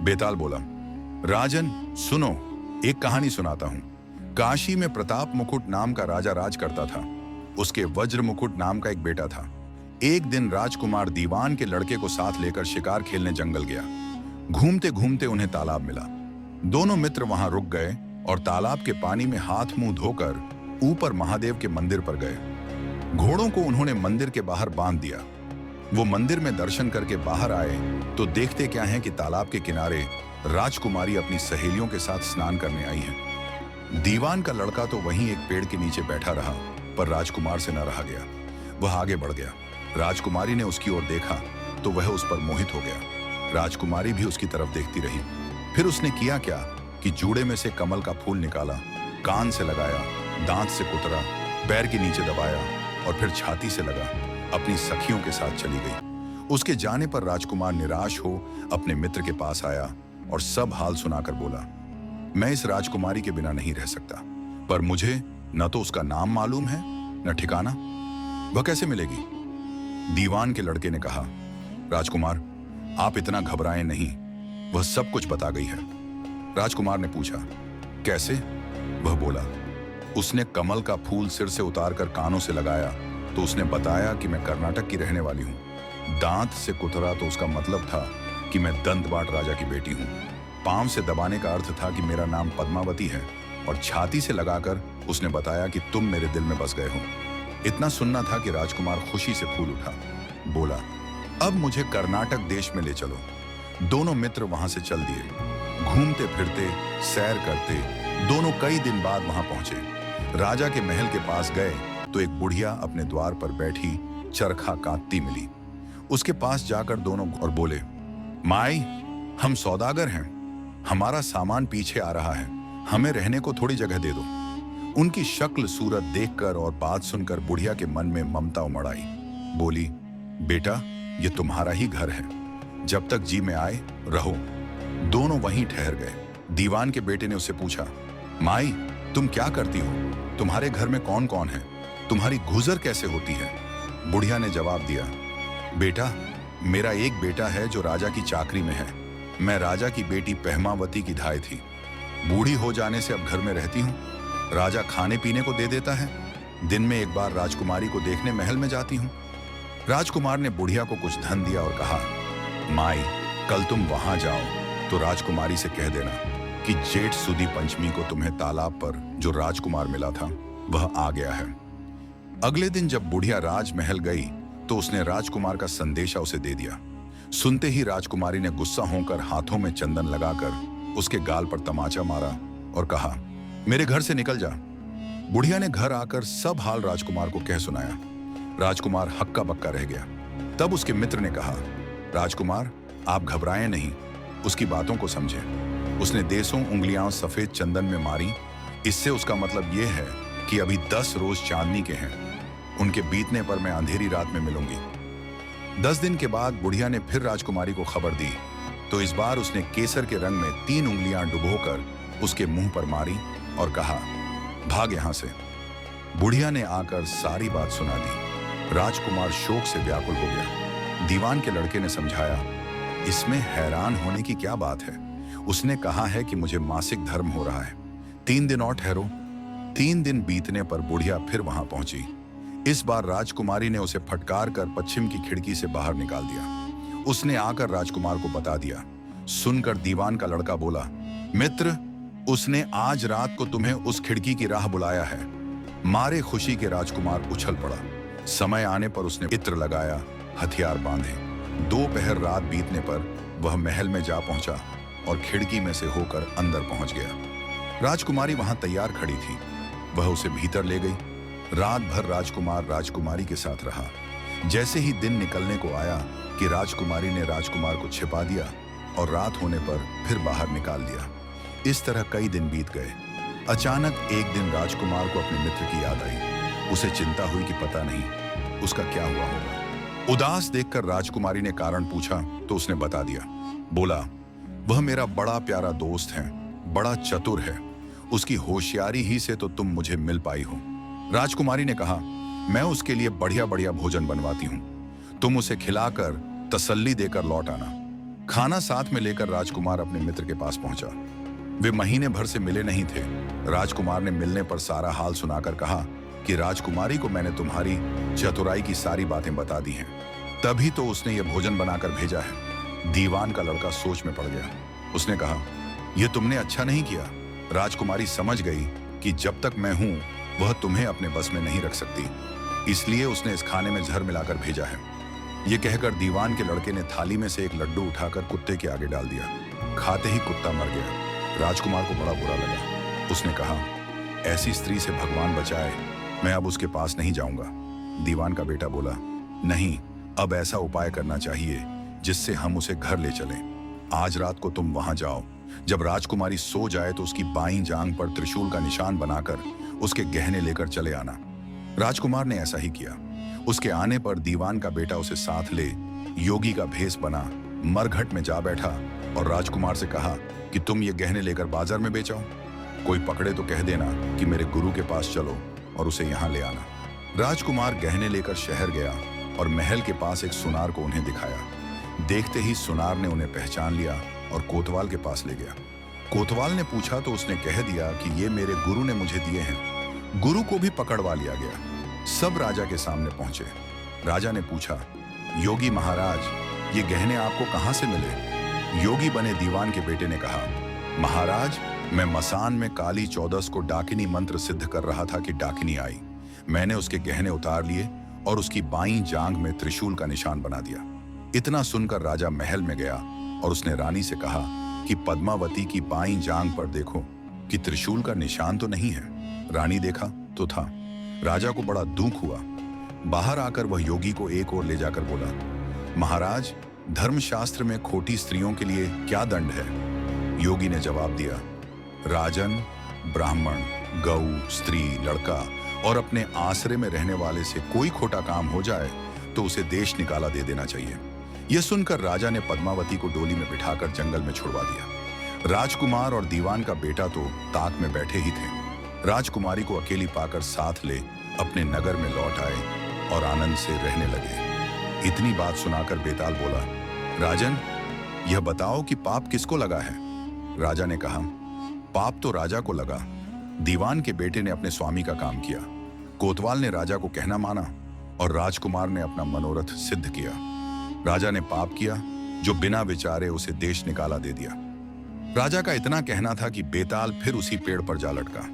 बेताल बोला, राजन सुनो, एक कहानी सुनाता हूं। काशी में प्रताप मुकुट नाम का राजा राज करता था। उसके वज्र मुकुट नाम का एक बेटा था। एक दिन राजकुमार दीवान के लड़के को साथ लेकर शिकार खेलने जंगल गया। घूमते घूमते उन्हें तालाब मिला। दोनों मित्र वहां रुक गए और तालाब के पानी में हाथ मुंह धोकर ऊपर महादेव के मंदिर पर गए। घोड़ों को उन्होंने मंदिर के बाहर बांध दिया। वो मंदिर में दर्शन करके बाहर आए तो देखते क्या है कि तालाब के किनारे राजकुमारी अपनी सहेलियों के साथ स्नान करने आई है। दीवान का लड़का तो वहीं एक पेड़ के नीचे बैठा रहा, पर राजकुमार से न रहा गया। वह आगे बढ़ गया। राजकुमारी ने उसकी ओर देखा तो वह उस पर मोहित हो गया। राजकुमारी भी उसकी तरफ देखती रही। फिर उसने किया क्या कि जूड़े में से कमल का फूल निकाला, कान से लगाया, दांत से कुतरा, पैर के नीचे दबाया और फिर छाती से लगा अपनी सखियों के साथ चली गई। उसके जाने पर राजकुमार निराश हो अपने मित्र के पास आया और सब हाल सुनाकर बोला, मैं इस राजकुमारी के बिना नहीं रह सकता, पर मुझे न तो उसका नाम मालूम है न ठिकाना। वह कैसे मिलेगी? दीवान के लड़के ने कहा, राजकुमार आप इतना घबराएं नहीं, वह सब कुछ बता गई है। राजकुमार ने पूछा, कैसे? वह बोला, उसने कमल का फूल सिर से उतारकर कानों से लगाया तो उसने बताया कि मैं कर्नाटक की रहने वाली हूँ। दांत से कुतरा तो उसका मतलब था कि मैं दंतबाट राजा की बेटी हूँ। पांव से दबाने का अर्थ था कि मेरा नाम पद्मावती है और छाती से लगाकर उसने बताया कि तुम मेरे दिल में बस गए हो। इतना सुनना था कि राजकुमार खुशी से फूल उठा। बोला, अब मुझे कर्नाटक देश में ले चलो। दोनों मित्र वहां से चल दिए। घूमते फिरते सैर करते दोनों कई दिन बाद वहां पहुंचे। राजा के महल के पास गए तो एक बुढ़िया अपने द्वार पर बैठी चरखा काटती मिली। उसके पास जाकर दोनों और बोले, माई हम सौदागर हैं, हमारा सामान पीछे आ रहा है, हमें रहने को थोड़ी जगह दे दो। उनकी शक्ल सूरत देखकर और बात सुनकर बुढ़िया के मन में ममता उमड़ आई। बोली, बेटा ये तुम्हारा ही घर है, जब तक जी में आए रहो। दोनों वहीं ठहर गए। दीवान के बेटे ने उससे पूछा, माई तुम क्या करती हो? तुम्हारे घर में कौन कौन है? तुम्हारी गुजर कैसे होती है? बुढ़िया ने जवाब दिया, बेटा मेरा एक बेटा है जो राजा की चाकरी में है। मैं राजा की बेटी पहमावती की धाय थी। बूढ़ी हो जाने से अब घर में रहती हूँ। राजा खाने पीने को दे देता है। दिन में एक बार राजकुमारी को देखने महल में जाती हूँ। राजकुमार ने बुढ़िया को कुछ धन दिया और कहा, माई कल तुम वहां जाओ तो राजकुमारी से कह देना कि जेठ सुदी पंचमी को तुम्हें तालाब पर जो राजकुमार मिला था वह आ गया है। अगले दिन जब बुढ़िया राजमहल गई तो उसने राजकुमार का संदेशा उसे दे दिया। सुनते ही राजकुमारी ने गुस्सा होकर हाथों में चंदन लगाकर उसके गाल पर तमाचा मारा और कहा, मेरे घर से निकल जा। बुढ़िया ने घर आकर सब हाल राजकुमार को कह सुनाया। राजकुमार हक्का बक्का रह गया। तब उसके मित्र ने कहा, राजकुमार आप घबराएं नहीं, उसकी बातों को समझें। उसने देसों उंगलियां सफेद चंदन में मारी, इससे उसका मतलब यह है कि अभी 10 रोज चांदनी के हैं। उनके बीतने पर मैं अंधेरी रात में मिलूंगी। 10 दिन के बाद बुढ़िया ने फिर राजकुमारी को खबर दी तो इस बार उसने केसर के रंग में 3 उंगलियां डुबोकर उसके मुंह पर मारी और कहा, भाग यहां से। बुढ़िया ने आकर सारी बात सुना दी। राजकुमार शोक से व्याकुल हो गया। दीवान के लड़के ने समझाया, इसमें हैरान होने की क्या बात है? उसने कहा है कि मुझे मासिक धर्म हो रहा है, 3 दिन और ठहरो। 3 दिन बीतने पर बुढ़िया फिर वहां पहुंची। इस बार राजकुमारी ने उसे फटकार कर पश्चिम की खिड़की से बाहर निकाल दिया। उसने आकर राजकुमार को बता दिया। सुनकर दीवान का लड़का बोला, मित्र उसने आज रात को तुम्हें उस खिड़की की राह बुलाया है। मारे खुशी के राजकुमार उछल पड़ा। समय आने पर उसने इत्र लगाया, हथियार बांधे। दोपहर रात बीतने पर वह महल में जा पहुंचा और खिड़की में से होकर अंदर पहुंच गया। राजकुमारी वहां तैयार खड़ी थी। वह उसे भीतर ले गई। रात भर राजकुमार राजकुमारी के साथ रहा। जैसे ही दिन निकलने को आया कि राजकुमारी ने राजकुमार को छिपा दिया और रात होने पर फिर बाहर निकाल दिया। इस तरह कई दिन बीत गए। अचानक एक दिन राजकुमार को अपने मित्र की याद आई। उसे चिंता हुई कि पता नहीं उसका क्या हुआ होगा। उदास देखकर राजकुमारी ने कारण पूछा तो उसने बता दिया। बोला, वह मेरा बड़ा प्यारा दोस्त है, बड़ा चतुर है। उसकी होशियारी ही से तो तुम मुझे मिल पाई हो। राजकुमारी ने कहा, मैं उसके लिए बढ़िया बढ़िया भोजन बनवाती हूँ, तुम उसे खिलाकर तसल्ली देकर लौट आना। खाना साथ में लेकर राजकुमार अपने मित्र के पास पहुंचा। वे महीने भर से मिले नहीं थे। राजकुमार ने मिलने पर सारा हाल सुनाकर कहा कि राजकुमारी को मैंने तुम्हारी चतुराई की सारी बातें बता दी हैं, तभी तो उसने ये भोजन बनाकर भेजा है। दीवान का लड़का सोच में पड़ गया। उसने कहा, यह तुमने अच्छा नहीं किया। राजकुमारी समझ गई कि जब तक मैं हूं वह तुम्हें अपने बस में नहीं रख सकती, इसलिए उसने इस खाने में जहर मिलाकर भेजा है। यह कहकर दीवान के लड़के ने थाली में से एक लड्डू उठाकर कुत्ते के आगे डाल दिया। खाते ही कुत्ता मर गया। राजकुमार को बड़ा बुरा लगा। उसने कहा, ऐसी स्त्री से भगवान बचाए, मैं अब उसके पास नहीं जाऊंगा। दीवान का बेटा बोला, नहीं, अब ऐसा उपाय करना चाहिए जिससे हम उसे घर ले चलें। आज रात को तुम वहां जाओ। जब राजकुमारी सो जाए तो उसकी बाईं जांघ पर त्रिशूल का निशान बनाकर उसके गहने लेकर चले आना। राजकुमार ने ऐसा ही किया। उसके आने पर दीवान का बेटा उसे साथ ले योगी का भेष बना मरघट में जा बैठा और राजकुमार से कहा कि तुम ये गहने लेकर बाजार में बेचो। कोई पकड़े तो कह देना कि मेरे गुरु के पास चलो और उसे यहाँ ले आना। राजकुमार गहने लेकर शहर गया और महल के पास एक सुनार को उन्हें दिखाया। देखते ही सुनार ने उन्हें पहचान लिया और कोतवाल के पास ले गया। कोतवाल ने पूछा तो उसने कह दिया कि ये मेरे गुरु ने मुझे दिए हैं। गुरु को भी पकड़वा लिया गया। सब राजा के सामने पहुंचे। राजा ने पूछा, योगी महाराज, ये गहने आपको कहां से मिले? योगी बने दीवान के बेटे ने कहा, महाराज, मैं मसान में काली चौदस को डाकिनी मंत्र सिद्ध कर रहा था कि डाकिनी आई। मैंने उसके गहने उतार लिए और उसकी बाईं जांघ में त्रिशूल का निशान बना दिया। इतना सुनकर राजा महल में गया और उसने रानी से कहा कि पद्मावती की बाईं जांघ पर देखो कि त्रिशूल का निशान तो नहीं है। रानी देखा तो था। राजा को बड़ा दुख हुआ। बाहर आकर वह योगी को एक ओर ले जाकर बोला, महाराज, धर्मशास्त्र में खोटी स्त्रियों के लिए क्या दंड है? योगी ने जवाब दिया, राजन, ब्राह्मण, गऊ, स्त्री, लड़का और अपने आश्रय में रहने वाले से कोई खोटा काम हो जाए तो उसे देश निकाला दे देना चाहिए। यह सुनकर राजा ने पद्मावती को डोली में बिठाकर जंगल में छुड़वा दिया। राजकुमार और दीवान का बेटा तो ताक में बैठे ही थे। राजकुमारी को अकेली पाकर साथ ले अपने नगर में लौट आए और आनंद से रहने लगे। इतनी बात सुनाकर बेताल बोला, राजन, यह बताओ कि पाप किसको लगा है? राजा ने कहा, पाप तो राजा को लगा। दीवान के बेटे ने अपने स्वामी का काम किया। कोतवाल ने राजा को कहना माना और राजकुमार ने अपना मनोरथ सिद्ध किया। राजा ने पाप किया जो बिना विचारे उसे देश निकाला दे दिया। राजा का इतना कहना था कि बेताल फिर उसी पेड़ पर जा लटका।